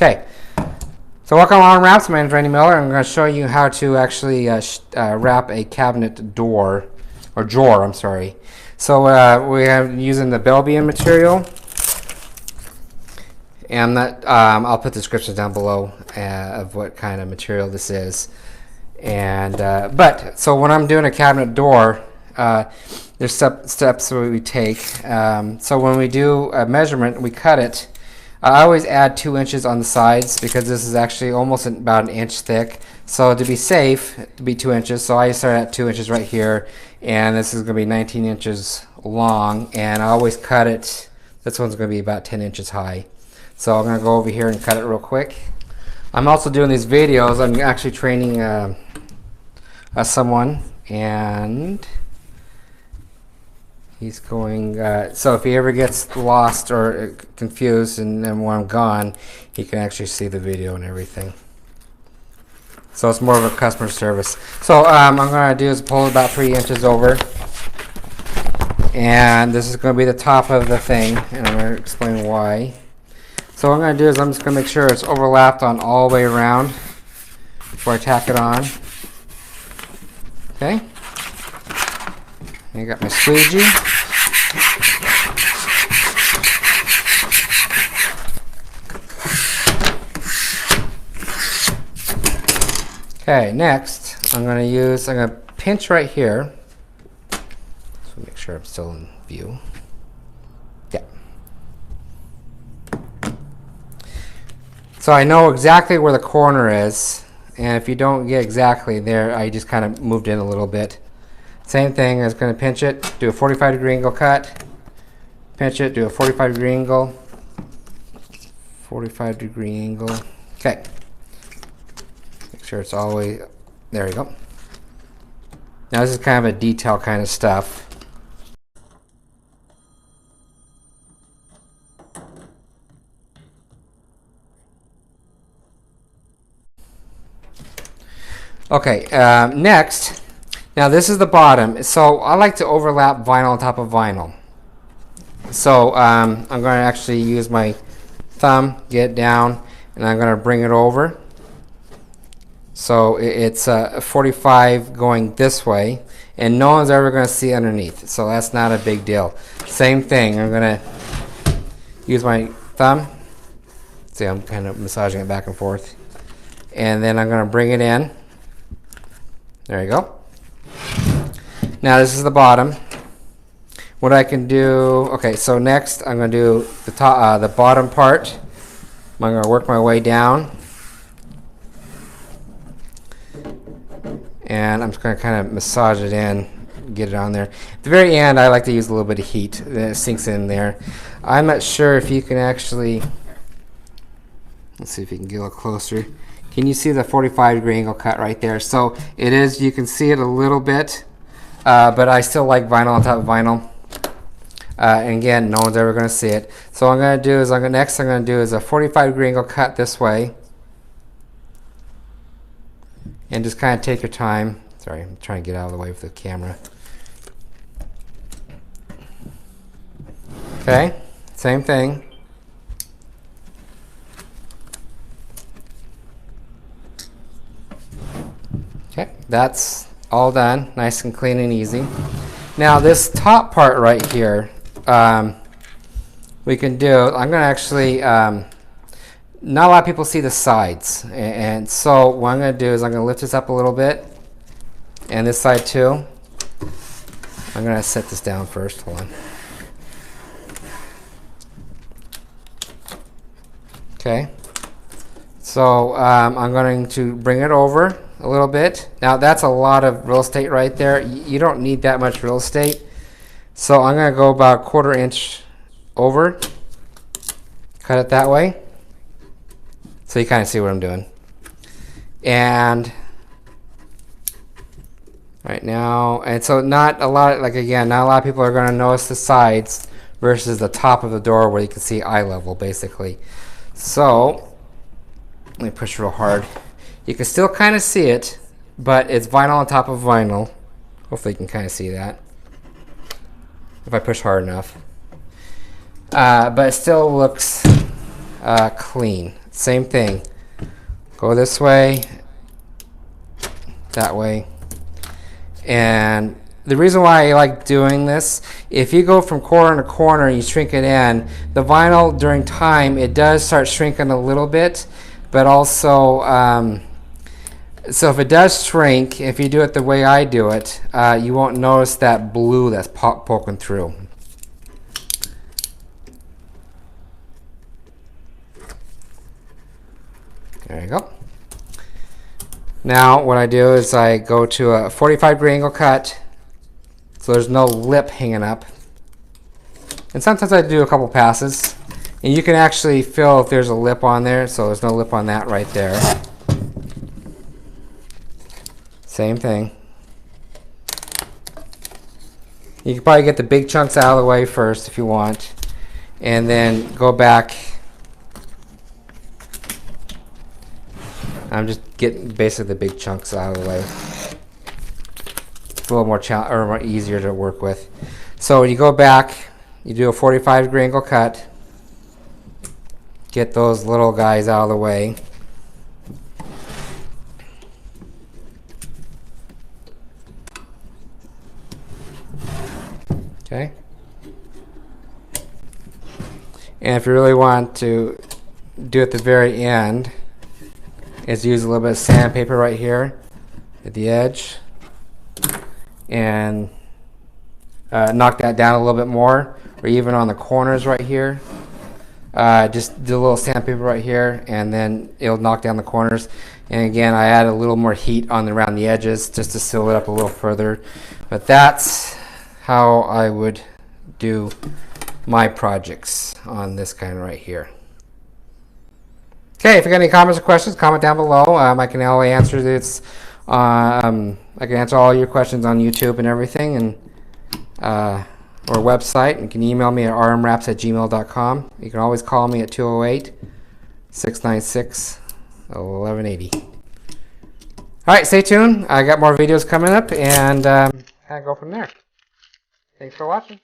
Okay, so welcome on Wraps. My name is Randy Miller. I'm going to show you how to actually wrap a cabinet door, or drawer, I'm sorry. So we are using the Belgian material, and that I'll put the descriptions down below of what kind of material this is. And so when I'm doing a cabinet door, there's steps that we take. So when we do a measurement, we cut it. I always add 2 inches on the sides because this is actually almost about 1 inch thick. So to be safe, to be 2 inches, so I start at 2 inches right here, and this is going to be 19 inches long, and I always cut it. This one's going to be about 10 inches high. So I'm going to go over here and cut it real quick. I'm also doing these videos. I'm actually training someone, and he's going, so if he ever gets lost or confused and then when I'm gone, he can actually see the video and everything. So it's more of a customer service. So I'm going to do is pull it about 3 inches over. And this is going to be the top of the thing, and I'm going to explain why. So what I'm going to do is I'm just going to make sure it's overlapped on all the way around before I tack it on. Okay. I got my squeegee. Okay, next I'm going to pinch right here. So make sure I'm still in view. Yeah. So I know exactly where the corner is, and if you don't get exactly there, I just kind of moved in a little bit. Same thing, I was going to pinch it, do a 45-degree angle cut, pinch it, do a 45-degree angle, 45-degree angle. Okay. Make sure it's all the way, there you go. Now this is kind of a detail kind of stuff. Okay, next, now this is the bottom. So I like to overlap vinyl on top of vinyl. So I'm going to actually use my thumb, get it down, and I'm going to bring it over. So it's 45 going this way, and no one's ever going to see underneath. So that's not a big deal. Same thing, I'm going to use my thumb. See, I'm kind of massaging it back and forth. And then I'm going to bring it in. There you go. Now this is the bottom. What I can do, okay, so next I'm going to do the top, the bottom part. I'm going to work my way down. And I'm just going to kind of massage it in, get it on there. At the very end, I like to use a little bit of heat. Then it sinks in there. I'm not sure if you can actually, let's see if you can get a little closer. Can you see the 45-degree angle cut right there? So it is, you can see it a little bit, but I still like vinyl on top of vinyl. And again, no one's ever going to see it. So what I'm going to do is, next I'm going to do is a 45-degree angle cut this way. And just kind of take your time. Sorry, I'm trying to get out of the way with the camera. Okay, same thing. Okay, that's all done, nice and clean and easy. Now this top part right here, we can do, I'm going to actually, not a lot of people see the sides, and so what I'm going to do is I'm going to lift this up a little bit, and this side too. I'm going to set this down first, hold on. Okay, so I'm going to bring it over a little bit. Now that's a lot of real estate right there. You don't need that much real estate. So I'm going to go about 1/4 inch over, cut it that way. So you kind of see what I'm doing. And right now, and so not a lot, like again, not a lot of people are going to notice the sides versus the top of the door where you can see eye level basically. So let me push real hard. You can still kind of see it, but it's vinyl on top of vinyl. Hopefully you can kind of see that if I push hard enough. But it still looks clean. Same thing. Go this way, that way. And the reason why I like doing this, if you go from corner to corner and you shrink it in, the vinyl during time, it does start shrinking a little bit, but also, so if it does shrink, if you do it the way I do it, you won't notice that blue that's poking through. There you go. Now what I do is I go to a 45-degree angle cut, so there's no lip hanging up. And sometimes I do a couple passes, and you can actually feel if there's a lip on there, so there's no lip on that right there. Same thing. You can probably get the big chunks out of the way first if you want, and then go back. I'm just getting basically the big chunks out of the way. It's a little more easier to work with. So you go back, you do a 45-degree angle cut, get those little guys out of the way. Okay. And if you really want to do it at the very end, is use a little bit of sandpaper right here at the edge and knock that down a little bit more, or even on the corners right here. Just do a little sandpaper right here, and then it'll knock down the corners. And again, I add a little more heat around the edges just to seal it up a little further. But that's how I would do my projects on this kind right here. Okay, if you got any comments or questions, comment down below. I can only answer this. I can answer all your questions on YouTube and everything, and or website. You can email me at rmwraps@gmail.com. You can always call me at 208-696-1180. All right, stay tuned. I got more videos coming up, and I go from there. Thanks for watching.